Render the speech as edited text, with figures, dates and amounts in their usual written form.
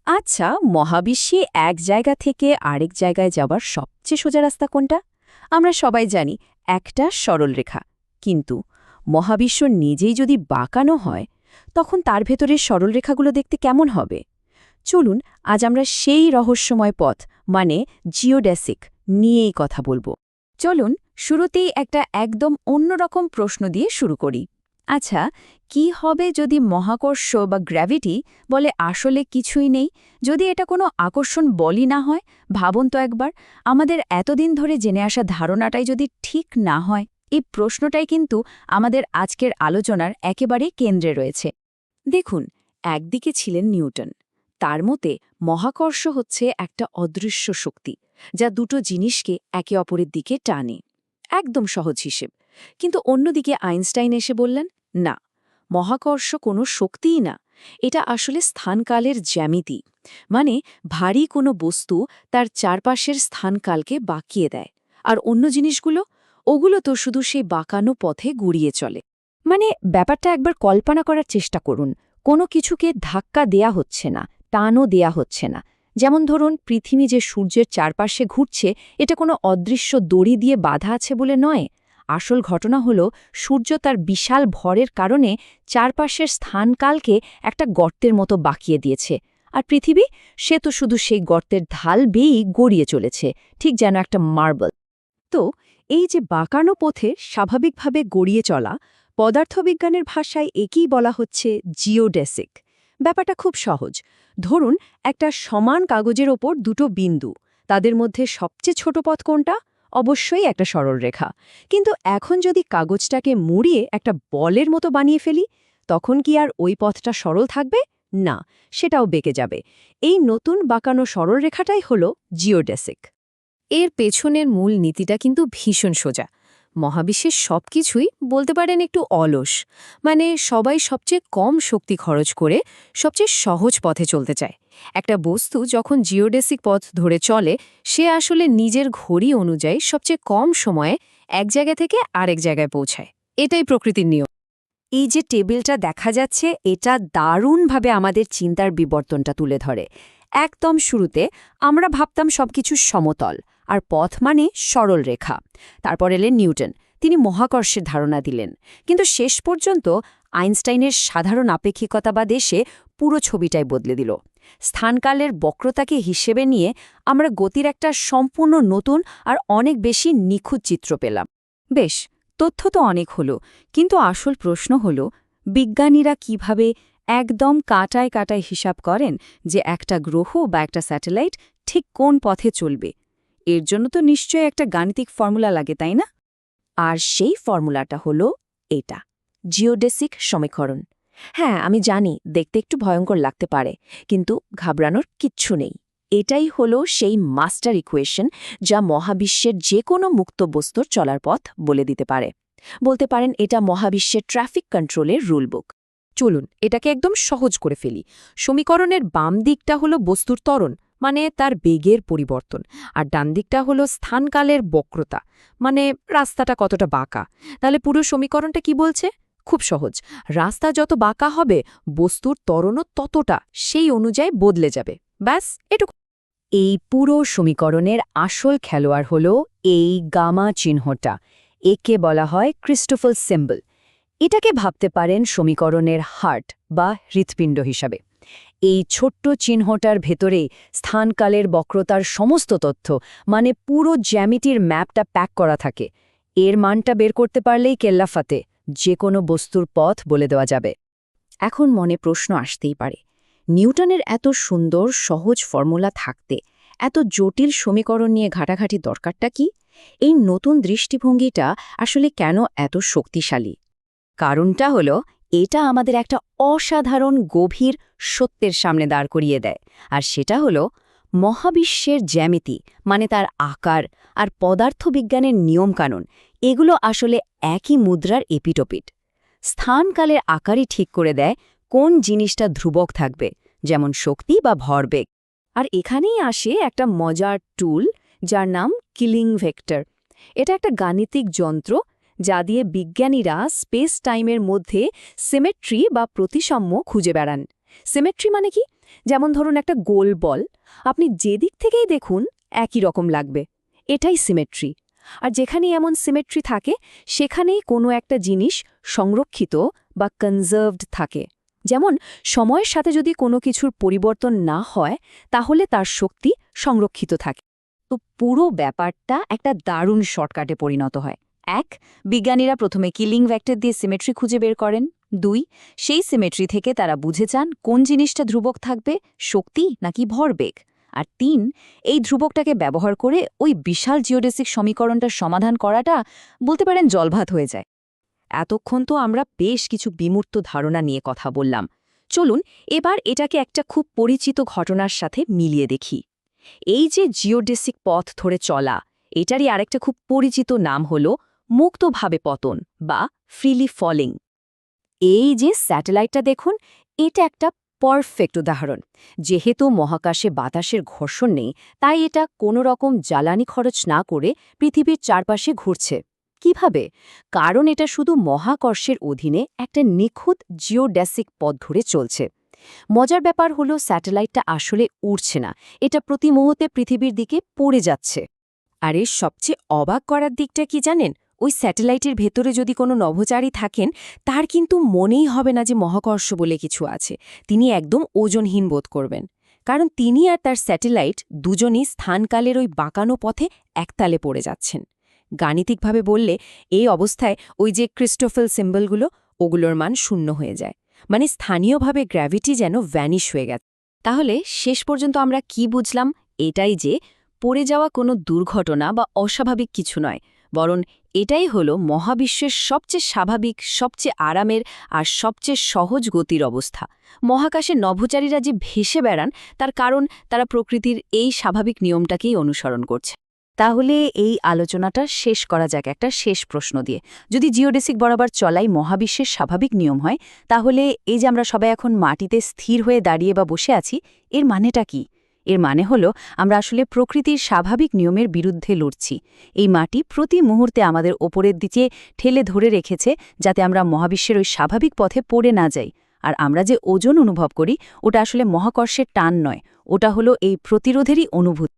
আচ্ছা, মহাবিশ্বে এক জায়গা থেকে আরেক জায়গায় যাবার সবচেয়ে সোজা রাস্তা কোনটা? আমরা সবাই জানি একটা সরল রেখা। কিন্তু মহাবিশ্ব নিজেই যদি বাঁকানো হয়, তখন তার ভেতরের সরল রেখাগুলো দেখতে কেমন হবে? চলুন আজ আমরা সেই রহস্যময় পথ মানে জিওডেসিক নিয়েই কথা বলবো। চলুন শুরুতেই একটা একদম অন্যরকম প্রশ্ন দিয়ে শুরু করি। আচ্ছা, কি হবে যদি মহাকর্ষ বা গ্র্যাভিটি বলে আসলে কিছুই নেই? যদি এটা কোনো আকর্ষণ বলই না হয়? ভাবুন তো একবার, আমাদের এতদিন ধরে জেনে আসা ধারণাটাই যদি ঠিক না হয়। এই প্রশ্নটাই কিন্তু আমাদের আজকের আলোচনার একেবারে কেন্দ্রে রয়েছে। দেখুন, একদিকে ছিলেন নিউটন। তার মতে মহাকর্ষ হচ্ছে একটা অদৃশ্য শক্তি, যা দুটো জিনিসকে একে অপরের দিকে টানে। একদম সহজ হিসেব। কিন্তু অন্যদিকে আইনস্টাইন এসে বললেন, না, মহাকর্ষ কোনো শক্তিই না, এটা আসলে স্থানকালের জ্যামিতি। মানে ভারী কোনো বস্তু তার চারপাশের স্থানকালকে বাঁকিয়ে দেয়, আর অন্য জিনিসগুলো, ওগুলো তো শুধু সেই বাঁকানো পথে গুড়িয়ে চলে। মানে ব্যাপারটা একবার কল্পনা করার চেষ্টা করুন। কোনো কিছুকে ধাক্কা দেয়া হচ্ছে না, টানও দেয়া হচ্ছে না। যেমন ধরুন, পৃথিবী যে সূর্যের চারপাশে ঘুরছে, এটা কোনো অদৃশ্য দড়ি দিয়ে বাঁধা আছে বলে নয়। আসল ঘটনা হল, সূর্য তার বিশাল ভরের কারণে চারপাশের স্থানকালকে একটা গর্তের মতো বাঁকিয়ে দিয়েছে। আর পৃথিবী, সে তো শুধু সেই গর্তের ঢাল বেয়েই গড়িয়ে চলেছে, ঠিক যেন একটা মার্বল। তো এই যে বাঁকানো পথে স্বাভাবিকভাবে গড়িয়ে চলা, পদার্থবিজ্ঞানের ভাষায় একেই বলা হচ্ছে জিওডেসিক। ব্যাপারটা খুব সহজ। ধরুন, একটা সমান কাগজের ওপর দুটো বিন্দু, তাদের মধ্যে সবচেয়ে ছোট পথ কোনটা? অবশ্যই একটা সরল রেখা। কিন্তু এখন যদি কাগজটাকে মুড়িয়ে একটা বলের মতো বানিয়ে ফেলি, তখন কি আর ওই পথটা সরল থাকবে? না, সেটাও বেঁকে যাবে। এই নতুন বাঁকানো সরল রেখাটাই হল জিওডেসিক। এর পেছনের মূল নীতিটা কিন্তু ভীষণ সোজা। মহাবিশ্বের সবকিছুই বলতে পারেন একটু অলস। মানে সবাই সবচেয়ে কম শক্তি খরচ করে সবচেয়ে সহজ পথে চলতে চায়। একটা বস্তু যখন জিওডেসিক পথ ধরে চলে, সে আসলে নিজের ঘড়ি অনুযায়ী সবচেয়ে কম সময়ে এক জায়গা থেকে আরেক জায়গায় পৌঁছায়। এটাই প্রকৃতির নিয়ম। এই যে টেবিলটা দেখা যাচ্ছে, এটা দারুণভাবে আমাদের চিন্তার বিবর্তনটা তুলে ধরে। একদম শুরুতে আমরা ভাবতাম সবকিছু সমতল, আর পথ মানে সরল রেখা। তারপর এলেন নিউটন, তিনি মহাকর্ষের ধারণা দিলেন। কিন্তু শেষ পর্যন্ত আইনস্টাইনের সাধারণ আপেক্ষিকতাবাদ এসে পুরো ছবিটাই বদলে দিল। স্থানকালের বক্রতাকে হিসেবে নিয়ে আমরা গতির একটা সম্পূর্ণ নতুন আর অনেক বেশি নিখুঁত চিত্র পেলাম। বেশ, তথ্য তো অনেক হলো, কিন্তু আসল প্রশ্ন হল, বিজ্ঞানীরা কিভাবে একদম কাটায় কাটায় হিসাব করেন যে একটা গ্রহ বা একটা স্যাটেলাইট ঠিক কোন পথে চলবে? এর জন্য তো নিশ্চয়ই একটা গাণিতিক ফর্মুলা লাগে, তাই না? আর সেই ফর্মুলাটা হলো এটা, জিওডেসিক সমীকরণ। হ্যাঁ, আমি জানি দেখতে একটু ভয়ঙ্কর লাগতে পারে, কিন্তু ঘাবড়ানোর কিচ্ছু নেই। এটাই হলো সেই মাস্টার ইকুয়েশন, যা মহাবিশ্বের যে কোনো মুক্ত বস্তুর চলার পথ বলে দিতে পারে। বলতে পারেন এটা মহাবিশ্বের ট্রাফিক কন্ট্রোলের রুলবুক। চলুন এটাকে একদম সহজ করে ফেলি। সমীকরণের বাম দিকটা হলো বস্তুর ত্বরণ, মানে তার বেগের পরিবর্তন, আর ডান দিকটা হলো স্থানকালের বক্রতা, মানে রাস্তাটা কতটা বাঁকা। তাহলে পুরো সমীকরণটা কি বলছে? খুব সহজ, রাস্তা যত বাঁকা হবে, বস্তুর ত্বরণও ততটা সেই অনুযায়ী বদলে যাবে। ব্যাস, এটুকু। এই পুরো সমীকরণের আসল খেলোয়াড় হল এই গামা চিহ্নটা। একে বলা হয় ক্রিস্টোফল সিম্বল। এটাকে ভাবতে পারেন সমীকরণের হার্ট বা হৃৎপিণ্ড হিসাবে। এই ছোট্ট চিহ্নটার ভেতরে স্থানকালের বক্রতার সমস্ত তথ্য, মানে পুরো জ্যামিতির ম্যাপটা প্যাক করা থাকে। এর মানটা বের করতে পারলেই কেল্লাফাতে, যে কোনো বস্তুর পথ বলে দেওয়া যাবে। এখন মনে প্রশ্ন আসতেই পারে, নিউটনের এত সুন্দর সহজ ফর্মুলা থাকতে এত জটিল সমীকরণ নিয়ে ঘাটাঘাটি দরকারটা কি? এই নতুন দৃষ্টিভঙ্গিটা আসলে কেন এত শক্তিশালী? কারণটা হলো, এটা আমাদের একটা অসাধারণ গভীর সত্যের সামনে দাঁড় করিয়ে দেয়। আর সেটা হলো, মহাবিশ্বের জ্যামিতি, মানে তার আকার আর পদার্থবিজ্ঞানের নিয়মকানুন, এগুলো আসলে একই মুদ্রার এপিটোপিট। স্থানকালের আকারই ঠিক করে দেয় কোন জিনিসটা ধ্রুবক থাকবে, যেমন শক্তি বা ভরবেগ। আর এখানেই আসে একটা মজার টুল, যার নাম কিলিং ভেক্টর। এটা একটা গাণিতিক যন্ত্র, যা দিয়ে বিজ্ঞানীরা স্পেস টাইমের মধ্যে সিমেট্রি বা প্রতিসাম্য খুঁজে বেড়ান। সিমেট্রি মানে কি? যেমন ধরুন একটা গোল বল, আপনি যেদিক থেকেই দেখুন একই রকম লাগবে। এটাই সিমেট্রি। আর যেখানেই এমন সিমেট্রি থাকে সেখানেই কোনো একটা জিনিস সংরক্ষিত বা কনজার্ভড থাকে। যেমন সময়ের সাথে যদি কোনো কিছুর পরিবর্তন না হয় তাহলে তার শক্তি সংরক্ষিত থাকে। তো পুরো ব্যাপারটা একটা দারুণ শর্টকাটে পরিণত হয়। ১. বিজ্ঞানীরা প্রথমে কিলিং ভেক্টর দিয়ে সিমেট্রি খুঁজে বের করেন। ২. সেই সিমেট্রি থেকে তারা বুঝে চান কোন জিনিসটা ধ্রুবক থাকবে, শক্তি নাকি ভরবেগ। আর ৩. এই ধ্রুবকটাকে ব্যবহার করে ওই বিশাল জিওডেসিক সমীকরণটার সমাধান করাটা বলতে পারেন জলভাত হয়ে যায়। এতক্ষণ তো আমরা বেশ কিছু বিমূর্ত ধারণা নিয়ে কথা বললাম। চলুন এবার এটাকে একটা খুব পরিচিত ঘটনার সাথে মিলিয়ে দেখি। এই যে জিওডেসিক পথ ধরে চলা, এটারই আরেকটা খুব পরিচিত নাম হল মুক্তভাবে পতন বা ফ্রিলি ফলিং। এই যে স্যাটেলাইটটা দেখুন, এটা একটা পারফেক্ট উদাহরণ। যেহেতু মহাকাশে বাতাসের ঘর্ষণ নেই, তাই এটা কোনো রকম জ্বালানি খরচ না করে পৃথিবীর চারপাশে ঘুরছে। কিভাবে? কারণ এটা শুধু মহাকর্ষের অধীনে একটা নিখুঁত জিওডেসিক পথ ধরে চলছে। মজার ব্যাপার হলো স্যাটেলাইটটা আসলে উড়ছে না, এটা প্রতি মুহূর্তে পৃথিবীর দিকে পড়ে যাচ্ছে। আর এর সবচেয়ে অবাক করার দিকটা কি জানেন? ওই স্যাটেলাইটের ভেতরে যদি কোনো নভোচারী থাকেন, তার কিন্তু মনেই হবে না যে মহাকর্ষ বলে কিছু আছে। তিনি একদম ওজনহীন বোধ করবেন, কারণ তিনি আর তার স্যাটেলাইট দুজনেই স্থানকালের ওই বাঁকানো পথে একতালে পড়ে যাচ্ছেন। গাণিতিকভাবে বললে এই অবস্থায় ওই যে ক্রিস্টোফেল সিম্বলগুলো, ওগুলোর মান শূন্য হয়ে যায়। মানে স্থানীয়ভাবে গ্র্যাভিটি যেন ভ্যানিশ হয়ে গেছে। তাহলে শেষ পর্যন্ত আমরা কি বুঝলাম? এটাই যে পড়ে যাওয়া কোনো দুর্ঘটনা বা অস্বাভাবিক কিছু নয়, বরং এটাই হলো মহাবিশ্বের সবচেয়ে স্বাভাবিক, সবচেয়ে আরামের আর সবচেয়ে সহজ গতির অবস্থা। মহাকাশে নভোচারীরা যে ভেসে বেড়ান, তার কারণ তারা প্রকৃতির এই স্বাভাবিক নিয়মটাকেই অনুসরণ করছে। তাহলে এই আলোচনাটা শেষ করা যাক একটা শেষ প্রশ্ন দিয়ে। যদি জিওডেসিক বরাবর চলাই মহাবিশ্বের স্বাভাবিক নিয়ম হয়, তাহলে এই যে আমরা সবাই এখন মাটিতে স্থির হয়ে দাঁড়িয়ে বা বসে আছি, এর মানেটা কি? এর মানে হলো আমরা আসলে প্রকৃতির স্বাভাবিক নিয়মের বিরুদ্ধে লড়ছি। এই মাটি প্রতি মুহূর্তে আমাদের ওপরের দিকে ঠেলে ধরে রেখেছে, যাতে আমরা মহাবিশ্বের ওই স্বাভাবিক পথে পড়ে না যাই। আর আমরা যে ওজন অনুভব করি, ওটা আসলে মহাকর্ষের টান নয়, ওটা হলো এই প্রতিরোধেরই অনুভূতি।